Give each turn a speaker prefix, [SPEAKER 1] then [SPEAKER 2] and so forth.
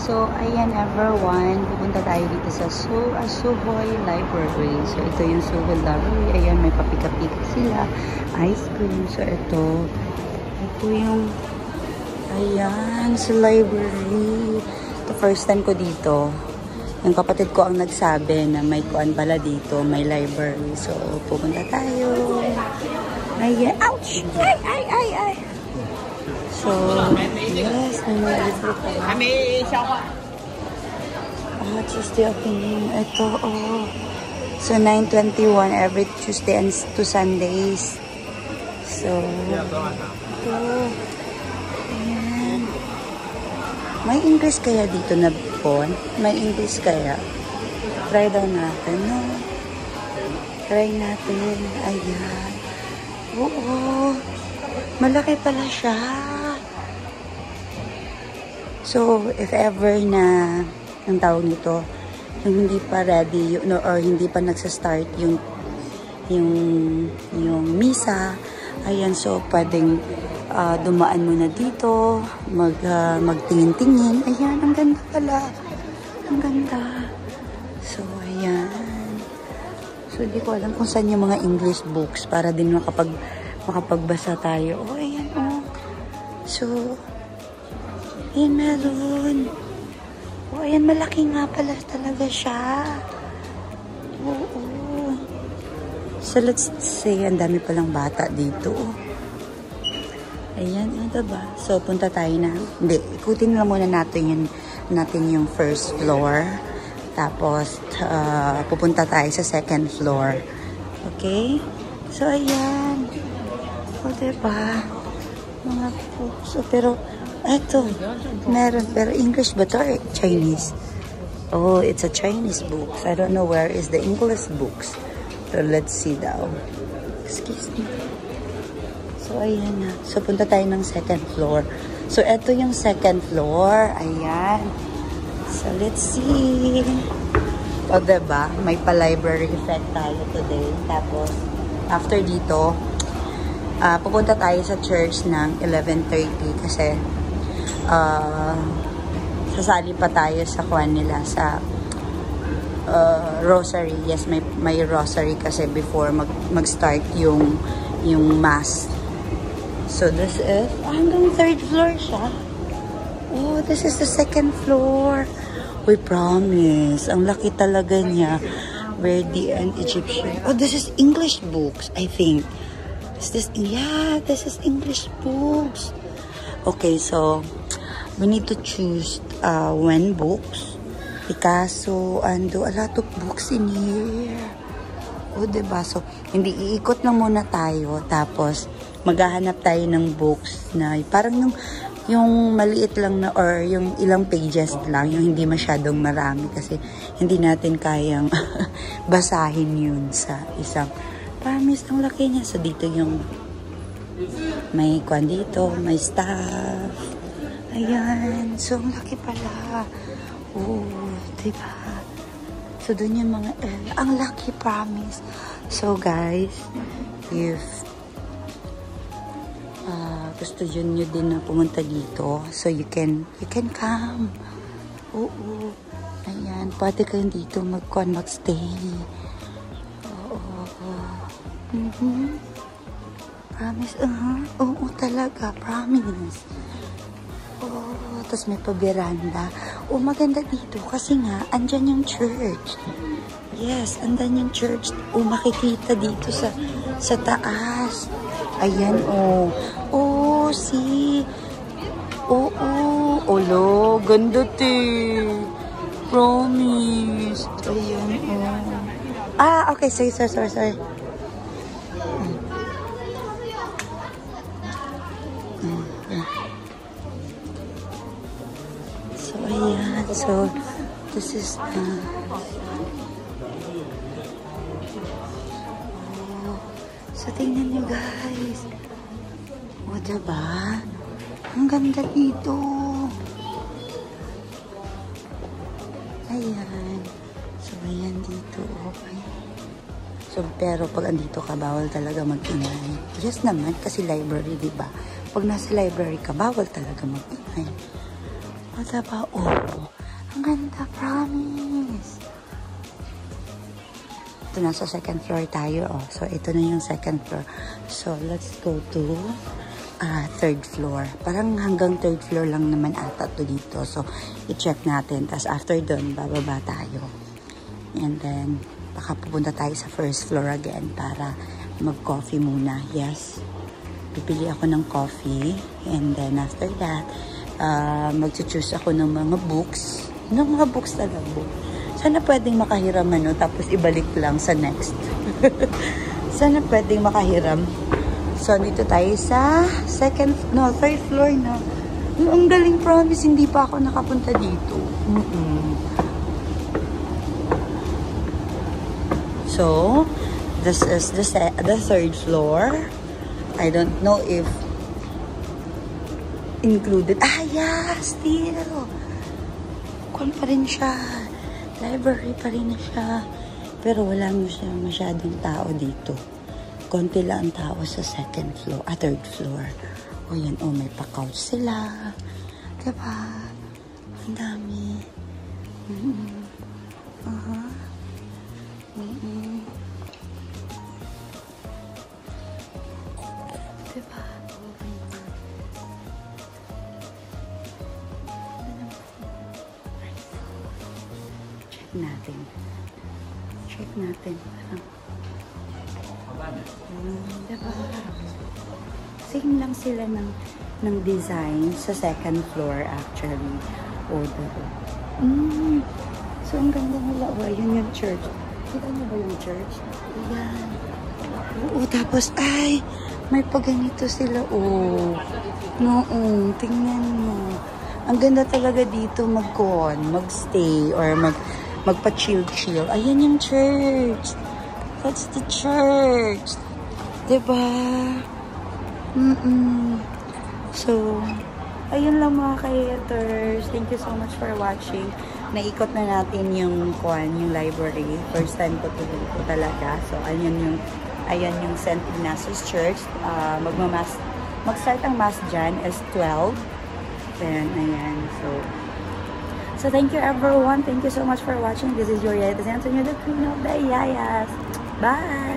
[SPEAKER 1] So, ayan everyone, pupunta tayo dito sa Suhoy Library. So, ito yung Suhoy Library. Ayan, may papika-pika sila. Ice cream. So, ito yung, ayan, sa library. The first time ko dito. Yung kapatid ko ang nagsabi na may kuan pala dito, may library. So, pupunta tayo. Ayan, ouch! Ay! So, yes, may mga libro pa. Tuesday opening. Ito, So, 9:21 every Tuesday and to Sundays. So, ito. Ayan. May English kaya dito na po? May English kaya? Try daw natin, no? Try natin. Ayan. Oo. Malaki pala siya. So, if ever na ang tawag nito, yung hindi pa ready or hindi pa nagsa-start yung misa, ayan, so pwedeng dumaan muna dito, magtingin-tingin. Ayan, ang ganda pala. Ang ganda. So, ayan. So, di ko alam kung saan yung mga English books para din makapagbasa tayo. Ayan, So, ayan, meron. Ayan, malaki nga pala talaga siya. Oo. So, let's say, ang dami palang bata dito. Ayan, diba? So, punta tayo na. Hindi, ikutin lang muna natin yung first floor. Tapos, pupunta tayo sa second floor. Okay? So, ayan. Diba? Mga books. Pero, eto, meron. Pero English ba ito or Chinese? Oh, it's a Chinese books. I don't know where is the English books. So, let's see daw. Excuse me. So, ayan na. So, punta tayo ng second floor. So, eto yung second floor. Ayan. So, let's see. O, diba? May pa-library effect tayo today. Tapos, after dito, pupunta tayo sa church ng 11:30 kasi sasali pa tayo sa kuwan nila sa rosary. Yes, may rosary kasi before mag-start yung mass. So this is hanggang third floor siya. Oh, this is the second floor. We promise. Ang laki talaga niya. Verdi and Egyptian. Oh, this is English books, I think. This is English books. Okay, so we need to choose when books. Picasso, Ando, a lot of books in here. O, diba? So, hindi, iikot na muna tayo. Tapos, maghahanap tayo ng books na parang yung maliit lang na or yung ilang pages lang, yung hindi masyadong marami kasi hindi natin kayang basahin yun sa isang. Promise, ang laki niya. So, dito yung may kwan dito, may staff. Ayan. So, ang laki pala. Oh, diba? So, dun yung mga ang laki, promise. So, guys, if gusto nyo din na pumunta dito, so you can come. Oo. Ayan. Pwede kayong dito mag-stay. Promise, oo talaga, promise. Oh, tapos may pa-veranda. Oh, maganda dito kasi nga, andyan yung church. Yes, andyan yung church. Oh, makikita dito sa taas. Ayan, oh. Oh, see. Oh, lo, ganda promise. Ayan, oh. Okay, sorry. So, ayan. So, this is, so, tingnan nyo, guys. O, diba? Ang ganda dito. Ayan. So, ayan dito. Okay. So, pero pag andito ka, bawal talaga mag-ingay. Yes naman, kasi library, diba? Pag nasa library ka, bawal talaga mag-ingay. O, diba? Oh, ang ganda, promise. Ito, nasa second floor tayo, oh. So, ito na yung second floor. So, let's go to third floor. Parang hanggang third floor lang naman ata to dito. So, i-check natin. Tapos, after dun, bababa tayo. And then, baka pupunta tayo sa first floor again para mag-coffee muna. Yes. Pipili ako ng coffee. And then, after that, mag-choose ako ng mga books. Ng mga books talaga. Sana pwedeng makahiram tapos ibalik lang sa next. Sana pwedeng makahiram. So, dito tayo sa third floor na. Ang galing, promise, hindi pa ako nakapunta dito. So, this is the third floor. I don't know if included. Yeah, still. Kung pa rin siya. Library pa rin na siya. Pero wala mo siya masyadong tao dito. Konti lang ang tao sa third floor. O yan, may pa-couch sila. Diba? Ang dami. Diba? Check natin. Diba? Same lang sila ng design sa second floor actually. Diba? So, ang ganda nila. Ayun yung church. Kita niyo ba yung church? Ayan. Tapos, may paganito sila. Tingnan mo. Ang ganda talaga dito magstay or magpa-chill. Ayan yung church. That's the church. Diba? So, ayun lang mga ka-haters. Thank you so much for watching. Naikot na natin yung library. First time ko to dito talaga. So, ayan yung St. Ignatius Church. Mag-start ang mass dyan is 12. Then, ayan. So, thank you everyone. Thank you so much for watching. This is your Yaya Antonio, the Queen of the Yayas. Bye!